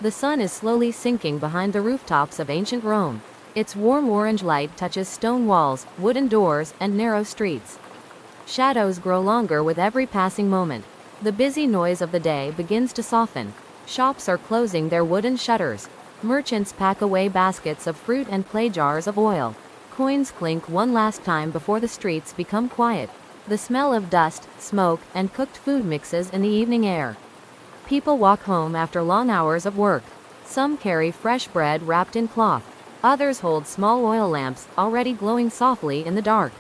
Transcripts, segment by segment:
The sun is slowly sinking behind the rooftops of ancient Rome. Its warm orange light touches stone walls, wooden doors, and narrow streets. Shadows grow longer with every passing moment. The busy noise of the day begins to soften. Shops are closing their wooden shutters. Merchants pack away baskets of fruit and clay jars of oil. Coins clink one last time before the streets become quiet. The smell of dust, smoke, and cooked food mixes in the evening air. People walk home after long hours of work. Some carry fresh bread wrapped in cloth. Others hold small oil lamps, already glowing softly in the dark.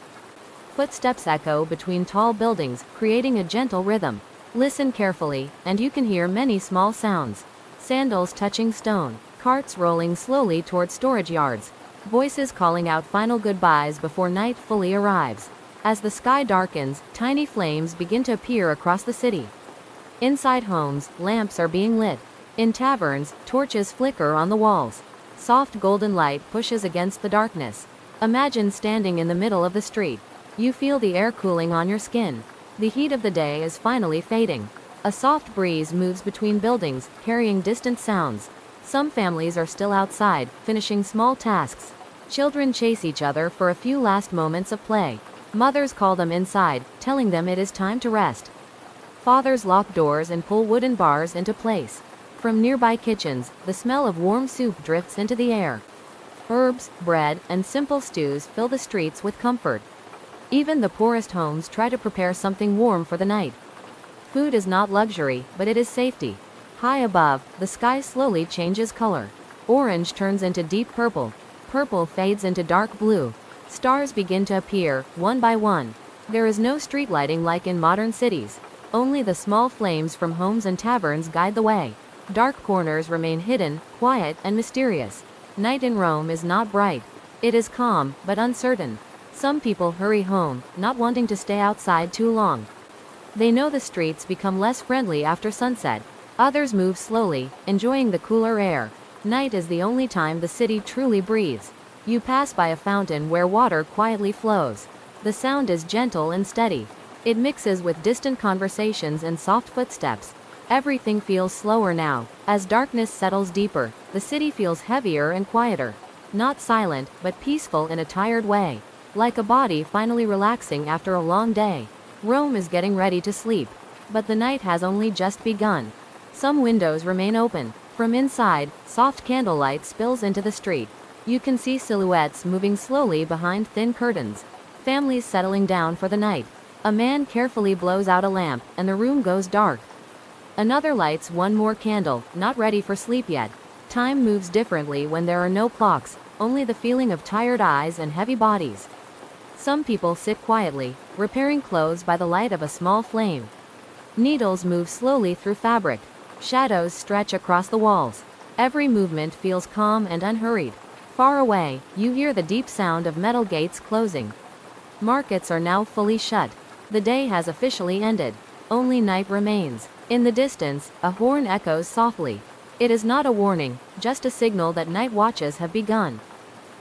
Footsteps echo between tall buildings, creating a gentle rhythm. Listen carefully, and you can hear many small sounds. Sandals touching stone. Carts rolling slowly toward storage yards. Voices calling out final goodbyes before night fully arrives. As the sky darkens, tiny flames begin to appear across the city. Inside homes, lamps are being lit. In taverns, torches flicker on the walls. Soft golden light pushes against the darkness. Imagine standing in the middle of the street. You feel the air cooling on your skin. The heat of the day is finally fading. A soft breeze moves between buildings, carrying distant sounds. Some families are still outside, finishing small tasks. Children chase each other for a few last moments of play. Mothers call them inside, telling them it is time to rest. Fathers lock doors and pull wooden bars into place. From nearby kitchens, the smell of warm soup drifts into the air. Herbs, bread, and simple stews fill the streets with comfort. Even the poorest homes try to prepare something warm for the night. Food is not luxury, but it is safety. High above, the sky slowly changes color. Orange turns into deep purple. Purple fades into dark blue. Stars begin to appear, one by one. There is no street lighting like in modern cities. Only the small flames from homes and taverns guide the way. Dark corners remain hidden, quiet, and mysterious. Night in Rome is not bright. It is calm, but uncertain. Some people hurry home, not wanting to stay outside too long. They know the streets become less friendly after sunset. Others move slowly, enjoying the cooler air. Night is the only time the city truly breathes. You pass by a fountain where water quietly flows. The sound is gentle and steady. It mixes with distant conversations and soft footsteps. Everything feels slower now. As darkness settles deeper, the city feels heavier and quieter. Not silent, but peaceful in a tired way. Like a body finally relaxing after a long day. Rome is getting ready to sleep. But the night has only just begun. Some windows remain open. From inside, soft candlelight spills into the street. You can see silhouettes moving slowly behind thin curtains. Families settling down for the night. A man carefully blows out a lamp, and the room goes dark. Another lights one more candle, not ready for sleep yet. Time moves differently when there are no clocks, only the feeling of tired eyes and heavy bodies. Some people sit quietly, repairing clothes by the light of a small flame. Needles move slowly through fabric. Shadows stretch across the walls. Every movement feels calm and unhurried. Far away, you hear the deep sound of metal gates closing. Markets are now fully shut. The day has officially ended. Only night remains. In the distance, a horn echoes softly. It is not a warning, just a signal that night watches have begun.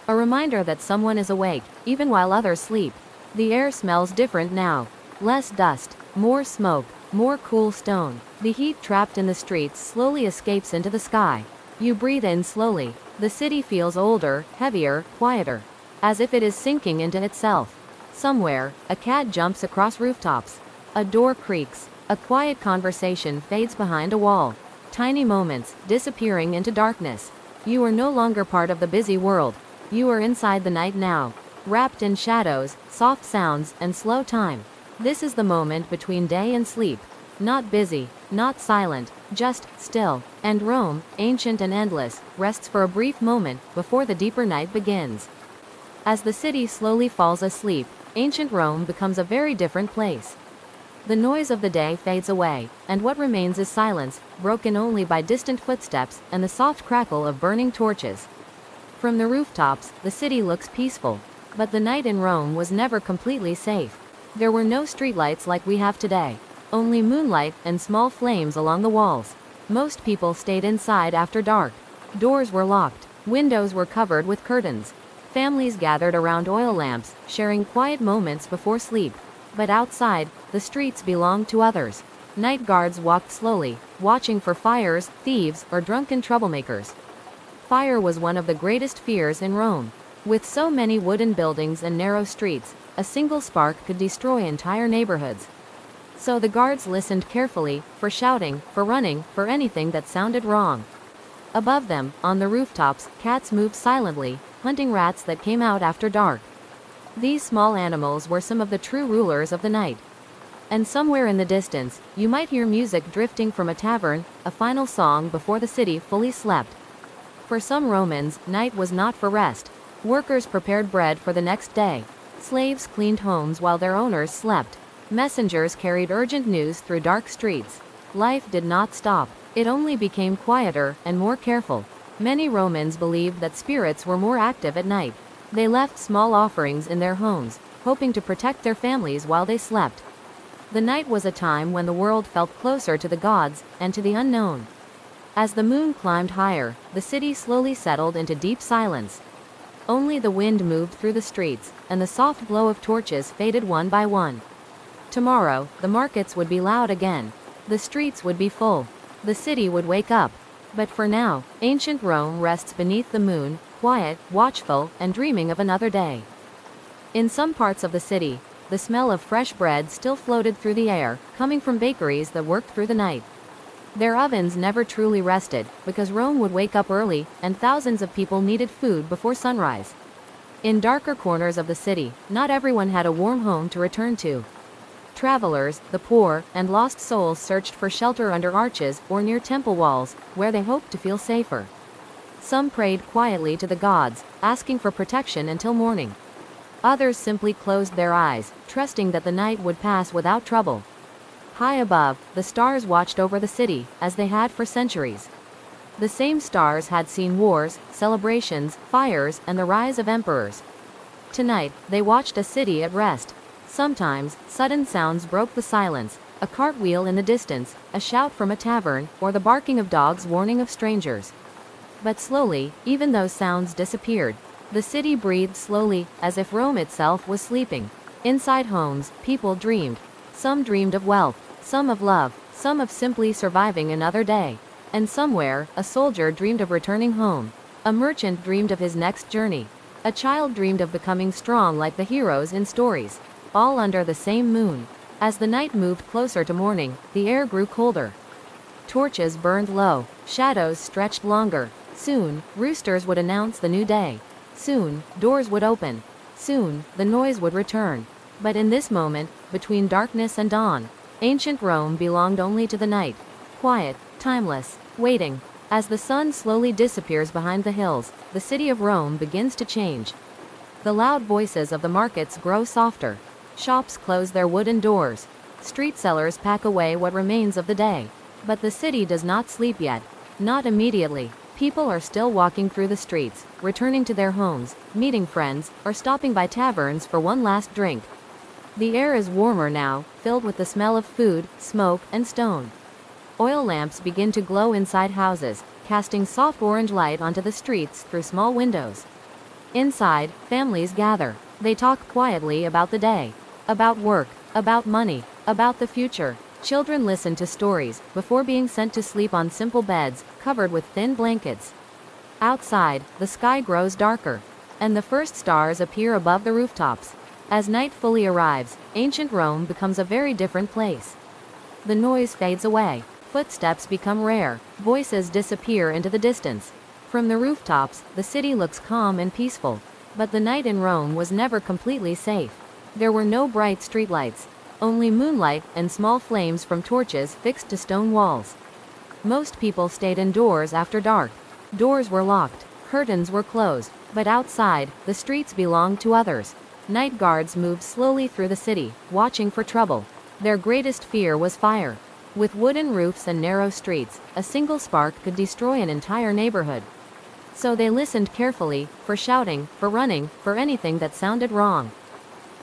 A reminder that someone is awake, even while others sleep. The air smells different now. Less dust, more smoke, more cool stone. The heat trapped in the streets slowly escapes into the sky. You breathe in slowly. The city feels older, heavier, quieter. As if it is sinking into itself. Somewhere, a cat jumps across rooftops. A door creaks. A quiet conversation fades behind a wall. Tiny moments, disappearing into darkness. You are no longer part of the busy world. You are inside the night now. Wrapped in shadows, soft sounds, and slow time. This is the moment between day and sleep. Not busy, not silent, just still. And Rome, ancient and endless, rests for a brief moment before the deeper night begins. As the city slowly falls asleep, ancient Rome becomes a very different place. The noise of the day fades away, and what remains is silence, broken only by distant footsteps and the soft crackle of burning torches. From the rooftops, the city looks peaceful. But the night in Rome was never completely safe. There were no streetlights like we have today. Only moonlight and small flames along the walls. Most people stayed inside after dark. Doors were locked. Windows were covered with curtains. Families gathered around oil lamps, sharing quiet moments before sleep. But outside, the streets belonged to others. Night guards walked slowly, watching for fires, thieves, or drunken troublemakers. Fire was one of the greatest fears in Rome. With so many wooden buildings and narrow streets, a single spark could destroy entire neighborhoods. So the guards listened carefully, for shouting, for running, for anything that sounded wrong. Above them, on the rooftops, cats moved silently, hunting rats that came out after dark. These small animals were some of the true rulers of the night. And somewhere in the distance, you might hear music drifting from a tavern, a final song before the city fully slept. For some Romans, night was not for rest. Workers prepared bread for the next day. Slaves cleaned homes while their owners slept. Messengers carried urgent news through dark streets. Life did not stop. It only became quieter and more careful. Many Romans believed that spirits were more active at night. They left small offerings in their homes, hoping to protect their families while they slept. The night was a time when the world felt closer to the gods and to the unknown. As the moon climbed higher, the city slowly settled into deep silence. Only the wind moved through the streets, and the soft glow of torches faded one by one. Tomorrow, the markets would be loud again. The streets would be full. The city would wake up. But for now, ancient Rome rests beneath the moon, quiet, watchful, and dreaming of another day. In some parts of the city, the smell of fresh bread still floated through the air, coming from bakeries that worked through the night. Their ovens never truly rested, because Rome would wake up early, and thousands of people needed food before sunrise. In darker corners of the city, not everyone had a warm home to return to. Travelers, the poor, and lost souls searched for shelter under arches or near temple walls, where they hoped to feel safer. Some prayed quietly to the gods, asking for protection until morning. Others simply closed their eyes, trusting that the night would pass without trouble. High above, the stars watched over the city, as they had for centuries. The same stars had seen wars, celebrations, fires, and the rise of emperors. Tonight, they watched a city at rest. Sometimes, sudden sounds broke the silence, a cartwheel in the distance, a shout from a tavern, or the barking of dogs warning of strangers. But slowly, even those sounds disappeared. The city breathed slowly, as if Rome itself was sleeping. Inside homes, people dreamed. Some dreamed of wealth, some of love, some of simply surviving another day. And somewhere, a soldier dreamed of returning home. A merchant dreamed of his next journey. A child dreamed of becoming strong like the heroes in stories. All under the same moon. As the night moved closer to morning, the air grew colder. Torches burned low, shadows stretched longer. Soon, roosters would announce the new day. Soon, doors would open. Soon, the noise would return. But in this moment, between darkness and dawn, ancient Rome belonged only to the night. Quiet, timeless, waiting. As the sun slowly disappears behind the hills, the city of Rome begins to change. The loud voices of the markets grow softer. Shops close their wooden doors. Street sellers pack away what remains of the day. But the city does not sleep yet. Not immediately. People are still walking through the streets, returning to their homes, meeting friends, or stopping by taverns for one last drink. The air is warmer now, filled with the smell of food, smoke, and stone. Oil lamps begin to glow inside houses, casting soft orange light onto the streets through small windows. Inside, families gather. They talk quietly about the day, about work, about money, about the future. Children listen to stories before being sent to sleep on simple beds, covered with thin blankets. Outside, the sky grows darker, and the first stars appear above the rooftops. As night fully arrives, ancient Rome becomes a very different place. The noise fades away, footsteps become rare, voices disappear into the distance. From the rooftops, the city looks calm and peaceful. But the night in Rome was never completely safe. There were no bright streetlights. Only moonlight and small flames from torches fixed to stone walls. Most people stayed indoors after dark. Doors were locked, curtains were closed, but outside, the streets belonged to others. Night guards moved slowly through the city, watching for trouble. Their greatest fear was fire. With wooden roofs and narrow streets, a single spark could destroy an entire neighborhood. So they listened carefully, for shouting, for running, for anything that sounded wrong.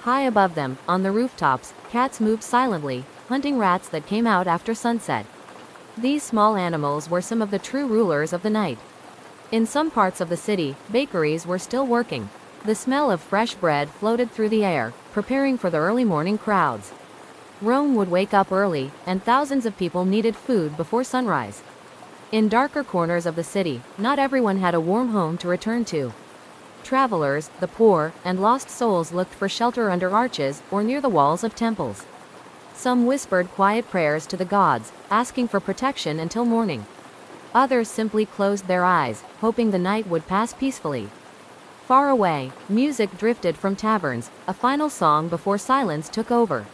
High above them, on the rooftops, cats moved silently, hunting rats that came out after sunset. These small animals were some of the true rulers of the night. In some parts of the city, bakeries were still working. The smell of fresh bread floated through the air, preparing for the early morning crowds. Rome would wake up early, and thousands of people needed food before sunrise. In darker corners of the city, not everyone had a warm home to return to. Travelers, the poor, and lost souls looked for shelter under arches or near the walls of temples. Some whispered quiet prayers to the gods, asking for protection until morning. Others simply closed their eyes, hoping the night would pass peacefully. Far away, music drifted from taverns, a final song before silence took over.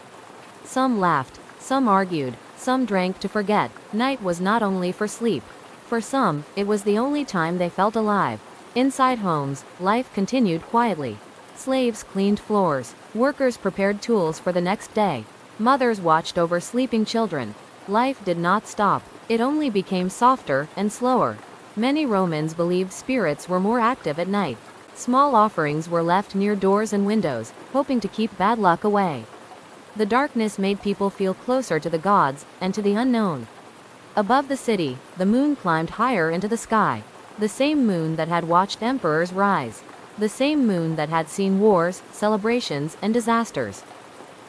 Some laughed, some argued, some drank to forget. Night was not only for sleep. For some, it was the only time they felt alive. Inside homes, life continued quietly. Slaves cleaned floors. Workers prepared tools for the next day. Mothers watched over sleeping children. Life did not stop. It only became softer and slower. Many Romans believed spirits were more active at night. Small offerings were left near doors and windows, hoping to keep bad luck away. The darkness made people feel closer to the gods and to the unknown. Above the city, the moon climbed higher into the sky. The same moon that had watched emperors rise. The same moon that had seen wars, celebrations, and disasters.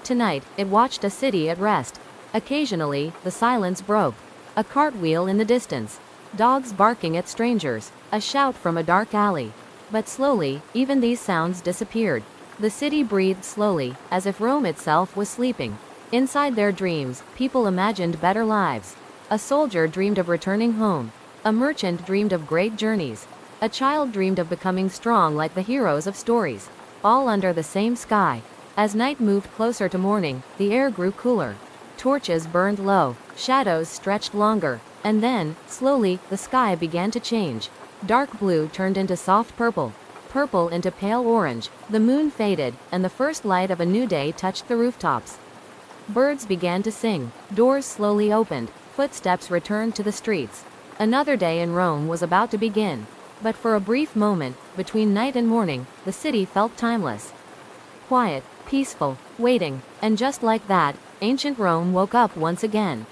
Tonight, it watched a city at rest. Occasionally, the silence broke. A cartwheel in the distance. Dogs barking at strangers. A shout from a dark alley. But slowly, even these sounds disappeared. The city breathed slowly, as if Rome itself was sleeping. Inside their dreams, people imagined better lives. A soldier dreamed of returning home. A merchant dreamed of great journeys. A child dreamed of becoming strong like the heroes of stories. All under the same sky. As night moved closer to morning, the air grew cooler. Torches burned low, shadows stretched longer, and then, slowly, the sky began to change. Dark blue turned into soft purple. Purple into pale orange. The moon faded, and the first light of a new day touched the rooftops. Birds began to sing. Doors slowly opened. Footsteps returned to the streets. Another day in Rome was about to begin. But for a brief moment, between night and morning, the city felt timeless. Quiet, peaceful, waiting, and just like that, ancient Rome woke up once again.